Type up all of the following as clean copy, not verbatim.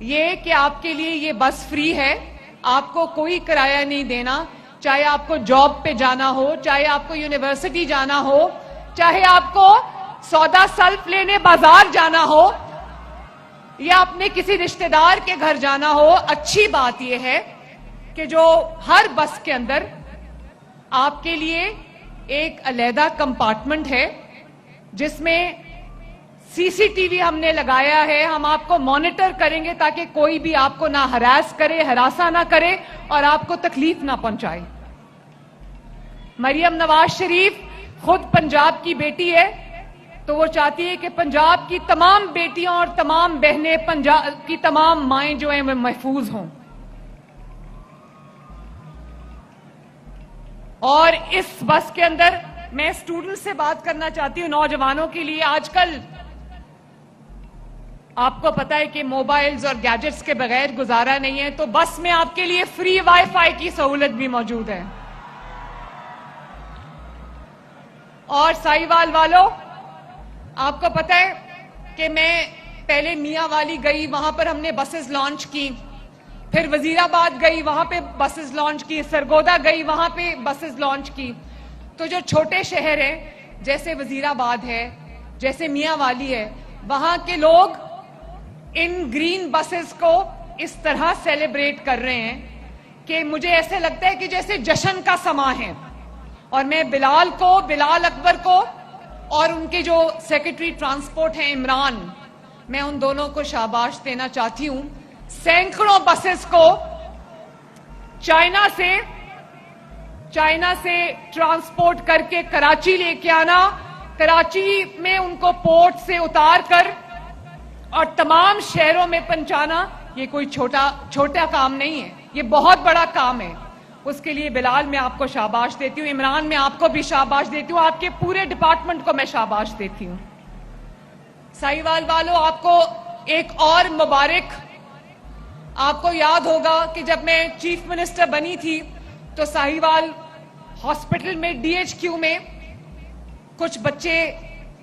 یہ کہ آپ کے لیے یہ بس فری ہے, آپ کو کوئی کرایہ نہیں دینا, چاہے آپ کو جاب پہ جانا ہو, چاہے آپ کو یونیورسٹی جانا ہو, چاہے آپ کو سودا سلف لینے بازار جانا ہو یا اپنے کسی رشتہ دار کے گھر جانا ہو. اچھی بات یہ ہے کہ جو ہر بس کے اندر آپ کے لیے ایک علیحدہ کمپارٹمنٹ ہے جس میں سی سی ٹی وی ہم نے لگایا ہے. ہم آپ کو مانیٹر کریں گے تاکہ کوئی بھی آپ کو نہ ہراس کرے, ہراساں نہ کرے اور آپ کو تکلیف نہ پہنچائے. مریم نواز شریف خود پنجاب کی بیٹی ہے, تو وہ چاہتی ہے کہ پنجاب کی تمام بیٹیاں اور تمام بہنیں, پنجاب کی تمام مائیں جو ہیں وہ محفوظ ہوں. اور اس بس کے اندر میں اسٹوڈنٹ سے بات کرنا چاہتی ہوں, نوجوانوں کے لیے. آج کل آپ کو پتا ہے کہ موبائلز اور گیجٹس کے بغیر گزارا نہیں ہے, تو بس میں آپ کے لیے فری وائی فائی کی سہولت بھی موجود ہے. اور ساہیوال والوں, آپ کو پتا ہے کہ میں پہلے میاں والی گئی, وہاں پر ہم نے بسز لانچ کی, پھر وزیر آباد گئی, وہاں پہ بسز لانچ کی, سرگودا گئی, وہاں پہ بسز لانچ کی. تو جو چھوٹے شہر ہیں جیسے وزیر آباد ہے, جیسے میاں والی ہے, وہاں کے لوگ ان گرین بسز کو اس طرح سیلیبریٹ کر رہے ہیں کہ مجھے ایسے لگتا ہے کہ جیسے جشن کا سماں ہے. اور میں بلال اکبر کو اور ان کے جو سیکرٹری ٹرانسپورٹ ہیں عمران, میں ان دونوں کو شاباش دینا چاہتی ہوں. سینکڑوں بسز کو چائنا سے ٹرانسپورٹ کر کے کراچی لے کے آنا, کراچی میں ان کو پورٹ سے اتار کر اور تمام شہروں میں پہنچانا, یہ کوئی چھوٹا کام نہیں ہے, یہ بہت بڑا کام ہے. اس کے لیے بلال میں آپ کو شاباش دیتی ہوں, عمران میں آپ کو بھی شاباش دیتی ہوں, آپ کے پورے ڈپارٹمنٹ کو میں شاباش دیتی ہوں. ساہیوال والوں, آپ کو ایک اور مبارک. آپ کو یاد ہوگا کہ جب میں چیف منسٹر بنی تھی تو ساہیوال ہاسپٹل میں ڈی ایچ کیو میں کچھ بچے,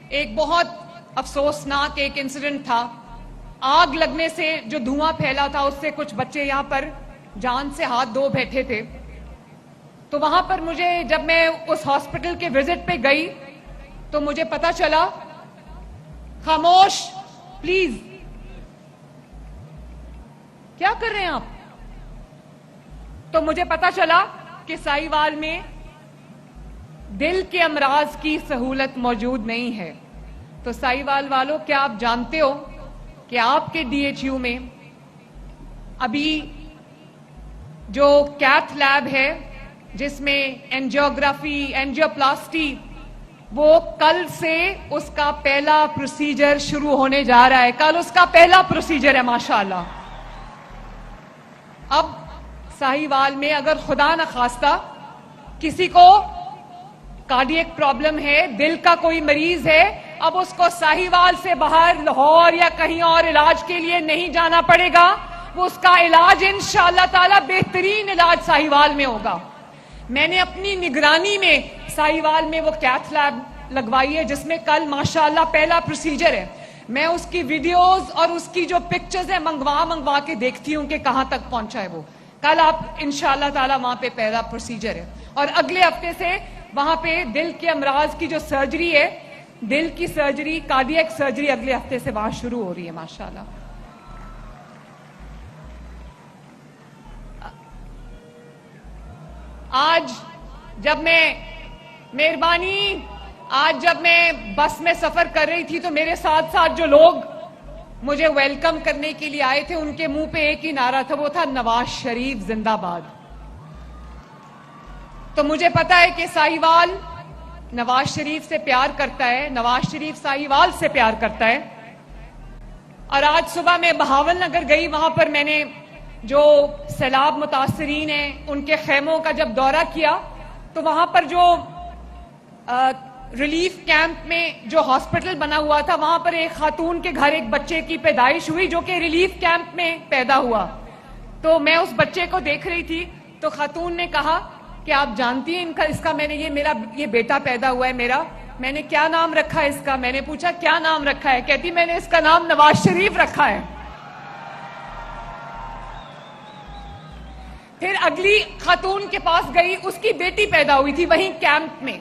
ایک بہت افسوسناک ایک انسیڈنٹ تھا, آگ لگنے سے جو دھواں پھیلا تھا اس سے کچھ بچے یہاں پر جان سے ہاتھ دھو بیٹھے تھے. تو وہاں پر مجھے, جب میں اس ہاسپٹل کے وزٹ پہ گئی تو مجھے پتا چلا, خاموش پلیز, کیا کر رہے ہیں آپ, تو مجھے پتا چلا کہ ساہیوال میں دل کے امراض کی سہولت موجود نہیں ہے. تو ساہیوال والوں, کیا آپ جانتے ہو کہ آپ کے ڈی ایچ یو میں ابھی جو کیتھ لیب ہے جس میں اینجیوگرافی, اینجیوپلاسٹی, وہ کل سے اس کا پہلا پروسیجر شروع ہونے جا رہا ہے. کل اس کا پہلا پروسیجر ہے ماشاءاللہ. اب ساہیوال میں اگر خدا نخواستہ کسی کو کارڈیک پرابلم ہے, دل کا کوئی مریض ہے, اب اس کو ساہیوال سے باہر لاہور یا کہیں اور علاج کے لیے نہیں جانا پڑے گا. وہ اس کا علاج انشاءاللہ تعالی بہترین علاج ساہیوال میں ہوگا. میں نے اپنی نگرانی میں ساہیوال میں وہ کیتھ لیب لگوائی ہے جس میں کل ماشاءاللہ پہلا پروسیجر ہے. میں اس کی ویڈیوز اور اس کی جو پکچرز ہیں منگوا کے دیکھتی ہوں کہ کہاں تک پہنچا ہے وہ. کل آپ انشاءاللہ تعالی وہاں پہ پہلا پروسیجر ہے, اور اگلے ہفتے سے وہاں پہ دل کے امراض کی جو سرجری ہے, دل کی سرجری, کارڈیک سرجری اگلے ہفتے سے وہاں شروع ہو رہی ہے ماشاءاللہ. آج جب میں بس میں سفر کر رہی تھی تو میرے ساتھ جو لوگ مجھے ویلکم کرنے کے لیے آئے تھے, ان کے منہ پہ ایک ہی نعرہ تھا, وہ تھا نواز شریف زندہ باد. تو مجھے پتا ہے کہ ساہیوال نواز شریف سے پیار کرتا ہے, نواز شریف ساہیوال سے پیار کرتا ہے. اور آج صبح میں بہاول نگر گئی, وہاں پر میں نے جو سیلاب متاثرین ہیں ان کے خیموں کا جب دورہ کیا تو وہاں پر جو ریلیف کیمپ میں جو ہاسپٹل بنا ہوا تھا, وہاں پر ایک خاتون کے گھر ایک بچے کی پیدائش ہوئی جو کہ ریلیف کیمپ میں پیدا ہوا. تو میں اس بچے کو دیکھ رہی تھی تو خاتون نے کہا کہ آپ جانتی ہیں اس کا میں نے یہ بیٹا پیدا ہوا ہے میرا, میں نے کیا نام رکھا ہے اس کا. میں نے پوچھا کیا نام رکھا ہے, کہتی میں نے اس کا نام نواز شریف رکھا ہے. پھر اگلی خاتون کے پاس گئی, اس کی بیٹی پیدا ہوئی تھی وہیں کیمپ میں,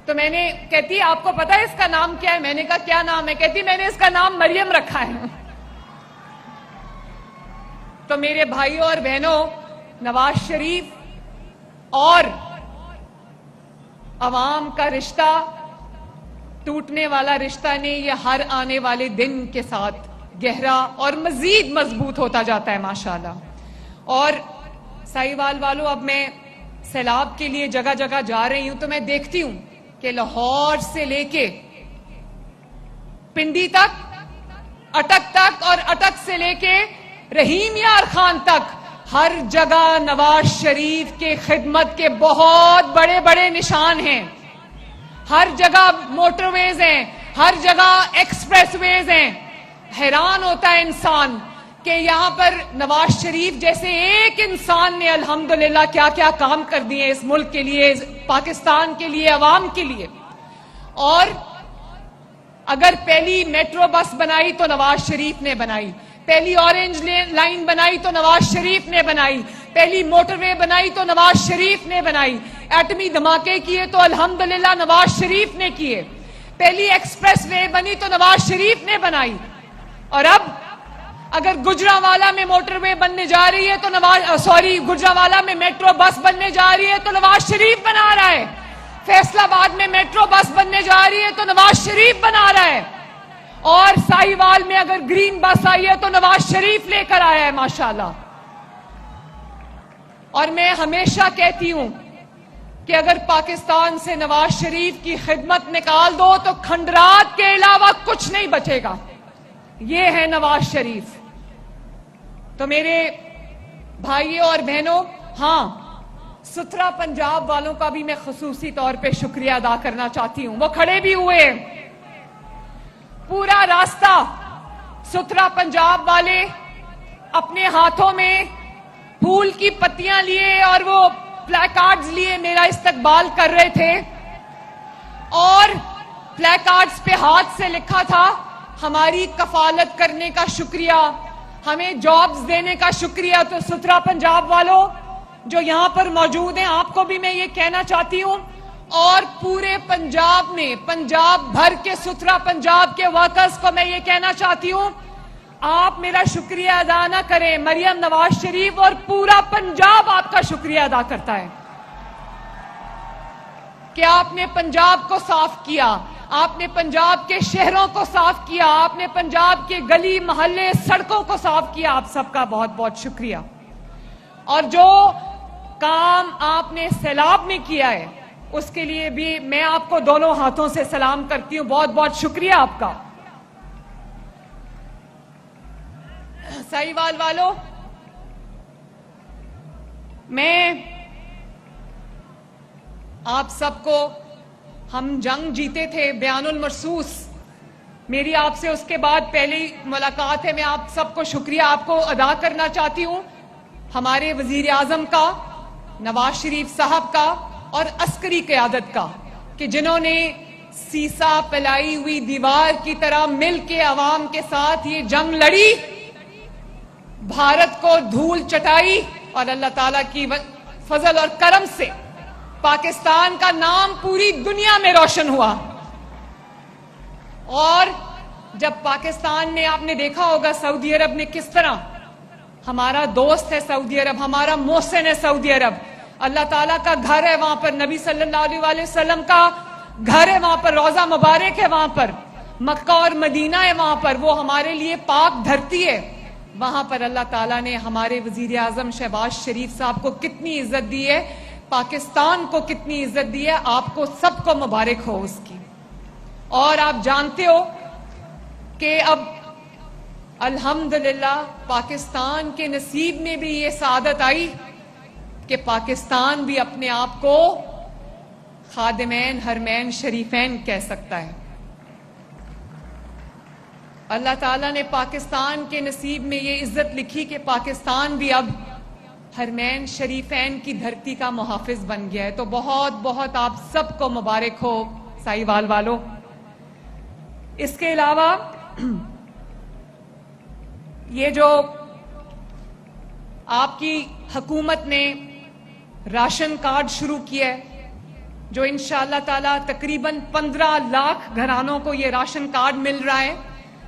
تو میں نے کہتی آپ کو پتا ہے اس کا نام کیا ہے؟ میں نے کہا کیا نام ہے؟ کہتی میں نے اس کا نام مریم رکھا ہے. تو میرے بھائیوں اور بہنوں, نواز شریف اور عوام کا رشتہ ٹوٹنے والا رشتہ نہیں, یہ ہر آنے والے دن کے ساتھ گہرا اور مزید مضبوط ہوتا جاتا ہے ماشاءاللہ. اور سائیوال والوں, اب میں سیلاب کے لیے جگہ جگہ جا رہی ہوں تو میں دیکھتی ہوں کہ لاہور سے لے کے پنڈی تک, اٹک تک, اور اٹک سے لے کے رحیم یار خان تک, ہر جگہ نواز شریف کے خدمت کے بہت بڑے بڑے نشان ہیں. ہر جگہ موٹر ویز ہیں, ہر جگہ ایکسپریس ویز ہیں. حیران ہوتا ہے انسان کہ یہاں پر نواز شریف جیسے ایک انسان نے الحمدللہ کیا کیا کام کر دیے اس ملک کے لیے, پاکستان کے لیے, عوام کے لیے. اور اگر پہلی میٹرو بس بنائی تو نواز شریف نے بنائی, پہلی اورنج لائن بنائی تو نواز شریف نے بنائی, پہلی موٹر وے بنائی تو نواز شریف نے بنائی, ایٹمی دھماکے کیے تو الحمدللہ نواز شریف نے کیے, پہلی ایکسپریس وے بنی تو نواز شریف نے بنائی. اور اب اگر گجرانوالہ میں موٹر وے بننے جا رہی ہے تو گجرانوالہ میں میٹرو بس بننے جا رہی ہے تو نواز شریف بنا رہا ہے. فیصل آباد میں میٹرو بس بننے جا رہی ہے تو نواز شریف بنا رہا ہے. اور ساہیوال میں اگر گرین بس آئی ہے تو نواز شریف لے کر آیا ہے ماشاءاللہ. اور میں ہمیشہ کہتی ہوں کہ اگر پاکستان سے نواز شریف کی خدمت نکال دو تو کھنڈرات کے علاوہ کچھ نہیں بچے گا. یہ ہے نواز شریف. تو میرے بھائیوں اور بہنوں, ہاں, ستھرا پنجاب والوں کا بھی میں خصوصی طور پہ شکریہ ادا کرنا چاہتی ہوں. وہ کھڑے بھی ہوئے پورا راستہ. ستھرا پنجاب والے اپنے ہاتھوں میں پھول کی پتیاں لیے اور وہ پلے کارڈز لیے میرا استقبال کر رہے تھے, اور پلے کارڈز پہ ہاتھ سے لکھا تھا ہماری کفالت کرنے کا شکریہ, ہمیں جابز دینے کا شکریہ. تو ستھرا پنجاب والوں جو یہاں پر موجود ہیں, آپ کو بھی میں یہ کہنا چاہتی ہوں, اور پورے پنجاب میں, پنجاب بھر کے ستھرا پنجاب کے ورکرز کو میں یہ کہنا چاہتی ہوں, آپ میرا شکریہ ادا نہ کریں, مریم نواز شریف اور پورا پنجاب آپ کا شکریہ ادا کرتا ہے کہ آپ نے پنجاب کو صاف کیا, آپ نے پنجاب کے شہروں کو صاف کیا, آپ نے پنجاب کے گلی محلے سڑکوں کو صاف کیا. آپ سب کا بہت بہت شکریہ. اور جو کام آپ نے سیلاب میں کیا ہے اس کے لیے بھی میں آپ کو دونوں ہاتھوں سے سلام کرتی ہوں. بہت بہت شکریہ آپ کا. ساہیوال والوں, میں آپ سب کو, ہم جنگ جیتے تھے بیان المرصوص, میری آپ سے اس کے بعد پہلی ملاقات ہے. میں آپ سب کو شکریہ آپ کو ادا کرنا چاہتی ہوں, ہمارے وزیر اعظم کا, نواز شریف صاحب کا, اور عسکری قیادت کا, کہ جنہوں نے سیسا پھیلائی ہوئی دیوار کی طرح مل کے عوام کے ساتھ یہ جنگ لڑی, بھارت کو دھول چٹائی, اور اللہ تعالیٰ کی فضل اور کرم سے پاکستان کا نام پوری دنیا میں روشن ہوا. اور جب پاکستان نے, آپ نے دیکھا ہوگا سعودی عرب نے کس طرح, ہمارا دوست ہے سعودی عرب, ہمارا محسن ہے سعودی عرب, اللہ تعالیٰ کا گھر ہے وہاں پر, نبی صلی اللہ علیہ وسلم کا گھر ہے وہاں پر, روزہ مبارک ہے وہاں پر, مکہ اور مدینہ ہے وہاں پر, وہ ہمارے لیے پاک دھرتی ہے. وہاں پر اللہ تعالیٰ نے ہمارے وزیر اعظم شہباز شریف صاحب کو کتنی عزت دی ہے, پاکستان کو کتنی عزت دی ہے. آپ کو سب کو مبارک ہو اس کی. اور آپ جانتے ہو کہ اب الحمدللہ پاکستان کے نصیب میں بھی یہ سعادت آئی کہ پاکستان بھی اپنے آپ کو خادمین حرمین شریفین کہہ سکتا ہے. اللہ تعالیٰ نے پاکستان کے نصیب میں یہ عزت لکھی کہ پاکستان بھی اب حرمین شریفین کی دھرتی کا محافظ بن گیا ہے. تو بہت بہت آپ سب کو مبارک ہو ساہیوال والوں. اس کے علاوہ یہ جو آپ کی حکومت نے راشن کارڈ شروع کیا ہے جو انشاءاللہ تعالی تقریباً 15 لاکھ گھرانوں کو یہ راشن کارڈ مل رہا ہے،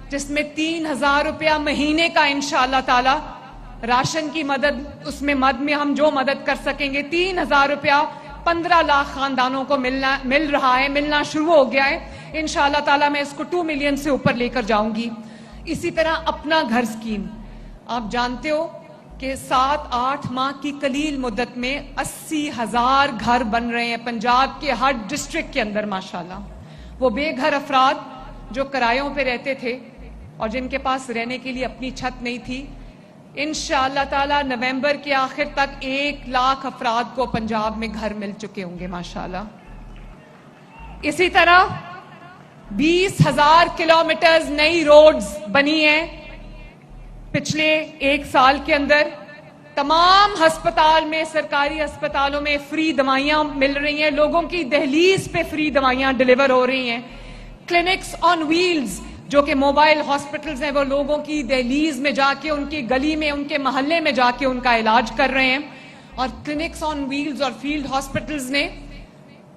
جس میں 3,000 روپیہ مہینے کا انشاءاللہ تعالی راشن کی مدد، اس میں ہم جو مدد کر سکیں گے 3,000 روپیہ 15 لاکھ خاندانوں کو مل رہا ہے، ملنا شروع ہو گیا ہے. انشاءاللہ تعالی میں اس کو 2 ملین سے اوپر لے کر جاؤں گی. اسی طرح اپنا گھر اسکیم، آپ جانتے ہو کہ 7-8 ماہ کی قلیل مدت میں 80,000 گھر بن رہے ہیں پنجاب کے ہر ڈسٹرکٹ کے اندر ماشاءاللہ. وہ بے گھر افراد جو کرایوں پہ رہتے تھے اور جن کے پاس رہنے کے لیے اپنی چھت نہیں تھی، انشاءاللہ تعالی نومبر کے آخر تک 1 لاکھ افراد کو پنجاب میں گھر مل چکے ہوں گے ماشاءاللہ. اسی طرح 20,000 کلومیٹرز نئی روڈز بنی ہیں پچھلے 1 سال کے اندر. تمام ہسپتال میں، سرکاری ہسپتالوں میں فری دوائیاں مل رہی ہیں، لوگوں کی دہلیز پہ فری دوائیاں ڈیلیور ہو رہی ہیں. کلینکس آن ویلز جو کہ موبائل ہاسپٹلز ہیں، وہ لوگوں کی دہلیز میں جا کے، ان کی گلی میں، ان کے محلے میں جا کے ان کا علاج کر رہے ہیں. اور کلینکس آن ویلز اور فیلڈ ہاسپٹلز نے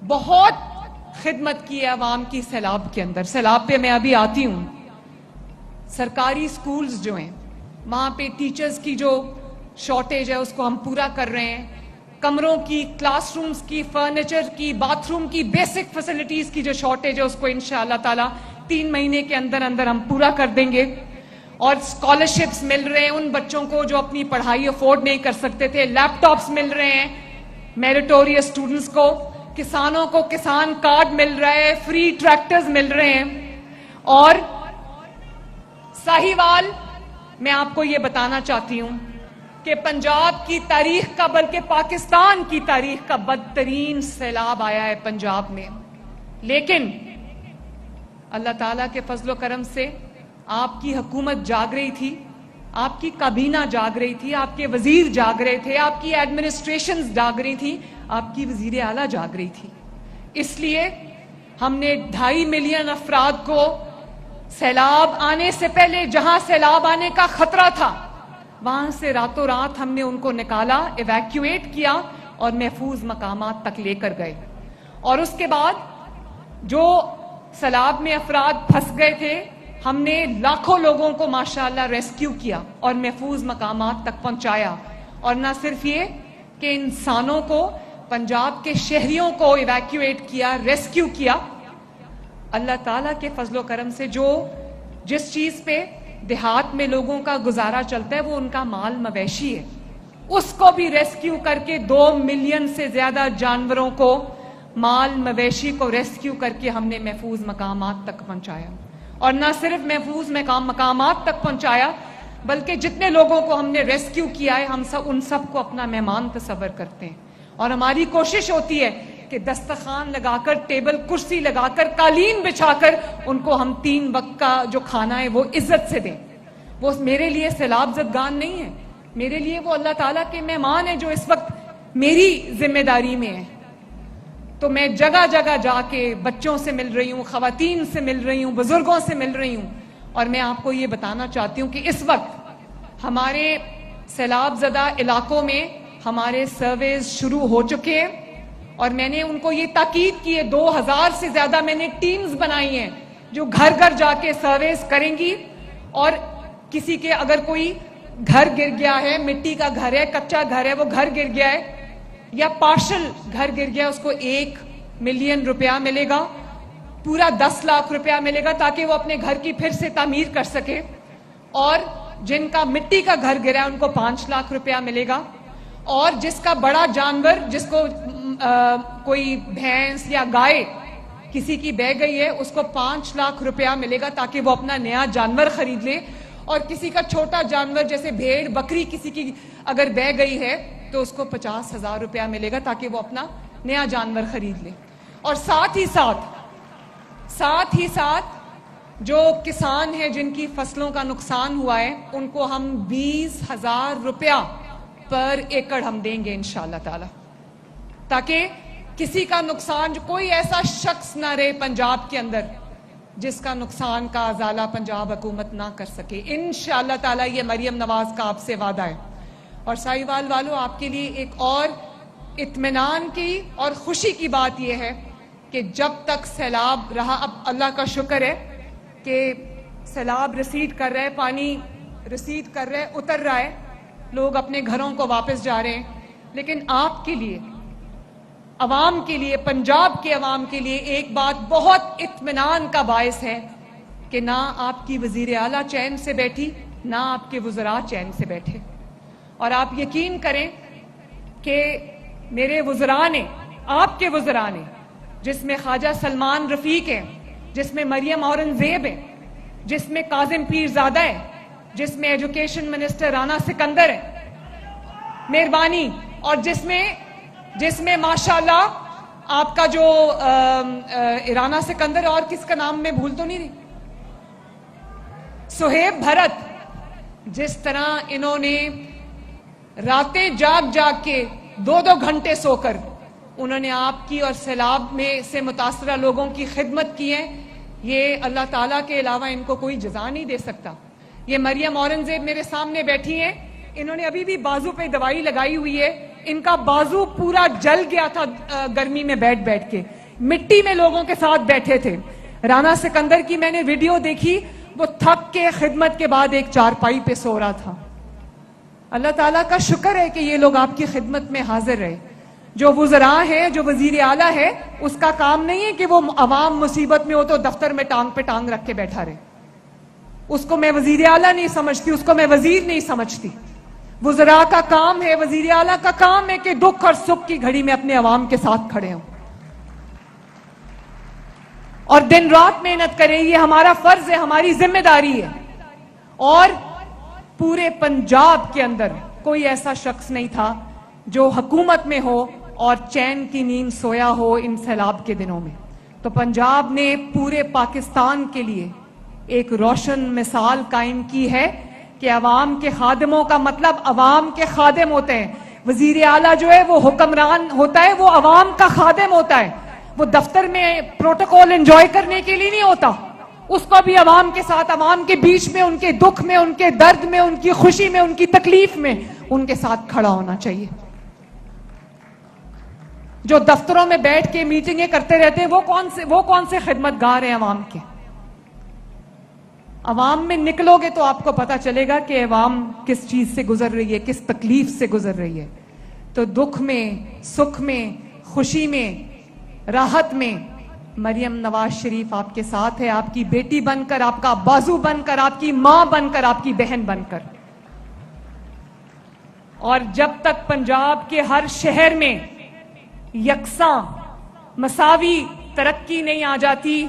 بہت خدمت کی ہے عوام کی سیلاب کے اندر. سیلاب پہ میں ابھی آتی ہوں. سرکاری سکولز جو ہیں وہاں پہ ٹیچرز کی جو شارٹیج ہے اس کو ہم پورا کر رہے ہیں. کمروں کی، کلاس رومز کی، فرنیچر کی، باتھ روم کی، بیسک فیسلٹیز کی جو شارٹیج ہے اس کو انشاءاللہ تعالی 3 مہینے کے اندر اندر ہم پورا کر دیں گے. اور اسکالرشپس مل رہے ہیں ان بچوں کو جو اپنی پڑھائی افورڈ نہیں کر سکتے تھے. لیپ ٹاپس مل رہے ہیں میریٹوریس اسٹوڈنٹس کو. کسانوں کو کسان کارڈ مل رہا ہے، فری ٹریکٹرز مل رہے ہیں. اور ساہیوال، میں آپ کو یہ بتانا چاہتی ہوں کہ پنجاب کی تاریخ کا، بلکہ پاکستان کی تاریخ کا بدترین سیلاب آیا ہے پنجاب میں. لیکن اللہ تعالیٰ کے فضل و کرم سے آپ کی حکومت جاگ رہی تھی، آپ کی کابینہ جاگ رہی تھی، آپ کے وزیر جاگ رہے تھے، آپ کی ایڈمنسٹریشنز جاگ رہی تھی، آپ کی وزیر اعلیٰ جاگ رہی تھی. اس لیے ہم نے 2.5 ملین افراد کو سیلاب آنے سے پہلے، جہاں سیلاب آنے کا خطرہ تھا، وہاں سے راتوں رات ہم نے ان کو نکالا، ایویکیویٹ کیا اور محفوظ مقامات تک لے کر گئے. اور اس کے بعد جو سیلاب میں افراد پھنس گئے تھے، ہم نے لاکھوں لوگوں کو ماشاءاللہ ریسکیو کیا اور محفوظ مقامات تک پہنچایا. اور نہ صرف یہ کہ انسانوں کو، پنجاب کے شہریوں کو ایویکیویٹ کیا، ریسکیو کیا. اللہ تعالیٰ کے فضل و کرم سے جس چیز پہ دیہات میں لوگوں کا گزارا چلتا ہے وہ ان کا مال مویشی ہے، اس کو بھی ریسکیو کر کے 2 ملین سے زیادہ جانوروں کو، مال مویشی کو ریسکیو کر کے ہم نے محفوظ مقامات تک پہنچایا. اور نہ صرف محفوظ مقامات تک پہنچایا، بلکہ جتنے لوگوں کو ہم نے ریسکیو کیا ہے، ہم ان سب کو اپنا مہمان تصور کرتے ہیں. اور ہماری کوشش ہوتی ہے کہ دسترخوان لگا کر، ٹیبل کرسی لگا کر، قالین بچھا کر ان کو ہم 3 وقت کا جو کھانا ہے وہ عزت سے دیں. وہ میرے لیے سیلاب زدگان نہیں ہے، میرے لیے وہ اللہ تعالیٰ کے مہمان ہیں جو اس وقت میری ذمہ داری میں ہیں. تو میں جگہ جگہ جا کے بچوں سے مل رہی ہوں، خواتین سے مل رہی ہوں، بزرگوں سے مل رہی ہوں. اور میں آپ کو یہ بتانا چاہتی ہوں کہ اس وقت ہمارے سیلاب زدہ علاقوں میں ہمارے سرویز شروع ہو چکے ہیں. اور میں نے ان کو یہ تاکید کی ہے، 2000 سے زیادہ میں نے ٹیمز بنائی ہیں جو گھر گھر جا کے سرویز کریں گی. اور کسی کے اگر کوئی گھر گر گیا ہے، مٹی کا گھر ہے، کچا گھر ہے، وہ گھر گر گیا ہے یا پارشل گھر گر گیا، اس کو 1 ملین روپیہ ملے گا، پورا 10 لاکھ روپیہ ملے گا تاکہ وہ اپنے گھر کی پھر سے تعمیر کر سکے. اور جن کا مٹی کا گھر گرا ہے ان کو 5 لاکھ روپیہ ملے گا. اور جس کا بڑا جانور، جس کو کوئی بھینس یا گائے کسی کی بہ گئی ہے، اس کو 5 لاکھ روپیہ ملے گا تاکہ وہ اپنا نیا جانور خرید لے. اور کسی کا چھوٹا جانور جیسے بھیڑ بکری کسی کی اگر بہ گئی ہے تو اس کو 50,000 روپیہ ملے گا تاکہ وہ اپنا نیا جانور خرید لے. اور ساتھ ہی ساتھ جو کسان ہیں جن کی فصلوں کا نقصان ہوا ہے ان کو ہم 20,000 روپیہ پر ایکڑ ہم دیں گے انشاءاللہ تعالی، تاکہ کسی کا نقصان، جو کوئی ایسا شخص نہ رہے پنجاب کے اندر جس کا نقصان کا ازالہ پنجاب حکومت نہ کر سکے. انشاءاللہ تعالی یہ مریم نواز کا آپ سے وعدہ ہے. اور ساہیوال والوں، آپ کے لیے ایک اور اطمینان کی اور خوشی کی بات یہ ہے کہ جب تک سیلاب رہا، اب اللہ کا شکر ہے کہ سیلاب ریسیڈ کر رہا ہے، پانی ریسیڈ کر رہا ہے، اتر رہا ہے، لوگ اپنے گھروں کو واپس جا رہے ہیں، لیکن آپ کے لیے، عوام کے لیے، پنجاب کے عوام کے لیے ایک بات بہت اطمینان کا باعث ہے کہ نہ آپ کی وزیر اعلیٰ چین سے بیٹھی، نہ آپ کے وزراء چین سے بیٹھے. اور آپ یقین کریں کہ میرے وزراء نے، آپ کے وزراء نے، جس میں خواجہ سلمان رفیق ہیں، جس میں مریم اورنگزیب ہیں، جس میں کاظم پیرزادہ ہے، جس میں ایجوکیشن منسٹر رانا سکندر ہے، مہربانی، اور جس میں ماشاءاللہ آپ کا جو رانا سکندر، اور کس کا نام میں بھول تو نہیں رہی، سہیب بھرت، جس طرح انہوں نے راتیں جاگ کے 2 گھنٹے سو کر انہوں نے آپ کی اور سیلاب میں سے متاثرہ لوگوں کی خدمت کی ہے، یہ اللہ تعالیٰ کے علاوہ ان کو کوئی جزا نہیں دے سکتا. یہ مریم اورنگزیب میرے سامنے بیٹھی ہیں، انہوں نے ابھی بھی بازو پہ دوائی لگائی ہوئی ہے، ان کا بازو پورا جل گیا تھا گرمی میں بیٹھ کے، مٹی میں لوگوں کے ساتھ بیٹھے تھے. رانا سکندر کی میں نے ویڈیو دیکھی، وہ تھک کے خدمت کے بعد ایک چارپائی پہ سو رہا تھا. اللہ تعالیٰ کا شکر ہے کہ یہ لوگ آپ کی خدمت میں حاضر رہے. جو وزراء ہیں، جو وزیر اعلیٰ ہے، اس کا کام نہیں ہے کہ وہ عوام مصیبت میں ہو تو دفتر میں ٹانگ پہ ٹانگ رکھ کے بیٹھا رہے. اس کو میں وزیر اعلیٰ نہیں سمجھتی، اس کو میں وزیر نہیں سمجھتی. وزراء کا کام ہے، وزیر اعلیٰ کا کام ہے کہ دکھ اور سکھ کی گھڑی میں اپنے عوام کے ساتھ کھڑے ہوں اور دن رات محنت کریں. یہ ہمارا فرض ہے، ہماری ذمہ داری ہے. اور پورے پنجاب کے اندر کوئی ایسا شخص نہیں تھا جو حکومت میں ہو اور چین کی نیند سویا ہو ان سیلاب کے دنوں میں. تو پنجاب نے پورے پاکستان کے لیے ایک روشن مثال قائم کی ہے کہ عوام کے خادموں کا مطلب عوام کے خادم ہوتے ہیں. وزیر اعلیٰ جو ہے وہ حکمران ہوتا ہے، وہ عوام کا خادم ہوتا ہے. وہ دفتر میں پروٹوکول انجوائے کرنے کے لیے نہیں ہوتا، اس کو بھی عوام کے ساتھ، عوام کے بیچ میں، ان کے دکھ میں، ان کے درد میں، ان کی خوشی میں، ان کی تکلیف میں ان کے ساتھ کھڑا ہونا چاہیے. جو دفتروں میں بیٹھ کے میٹنگیں کرتے رہتے ہیں، وہ کون سے خدمت گار ہیں عوام کے؟ عوام میں نکلو گے تو آپ کو پتا چلے گا کہ عوام کس چیز سے گزر رہی ہے، کس تکلیف سے گزر رہی ہے. تو دکھ میں، سکھ میں، خوشی میں، راحت میں مریم نواز شریف آپ کے ساتھ ہے، آپ کی بیٹی بن کر، آپ کا بازو بن کر، آپ کی ماں بن کر، آپ کی بہن بن کر. اور جب تک پنجاب کے ہر شہر میں یکساں مساوی ترقی نہیں آ جاتی،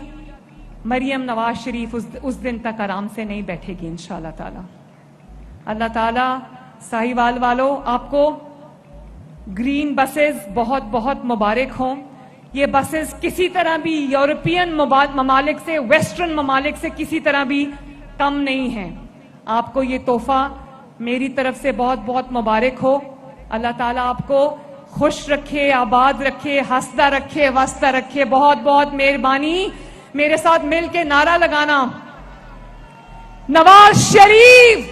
مریم نواز شریف اس دن تک آرام سے نہیں بیٹھے گی انشاءاللہ تعالی. اللہ تعالی ساہیوال والوں، آپ کو گرین بسز بہت بہت مبارک ہوں. یہ بسز کسی طرح بھی یورپین ممالک سے، ویسٹرن ممالک سے کسی طرح بھی کم نہیں ہیں. آپ کو یہ تحفہ میری طرف سے بہت بہت مبارک ہو. اللہ تعالیٰ آپ کو خوش رکھے، آباد رکھے، ہنستا رکھے، وسطہ رکھے. بہت بہت مہربانی. میرے ساتھ مل کے نعرہ لگانا، نواز شریف.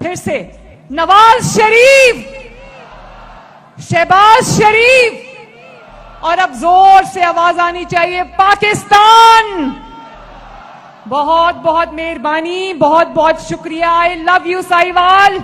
پھر سے نواز شریف، شہباز شریف. اور اب زور سے آواز آنی چاہیے، پاکستان. بہت بہت مہربانی، بہت بہت شکریہ. I love you Sahiwal.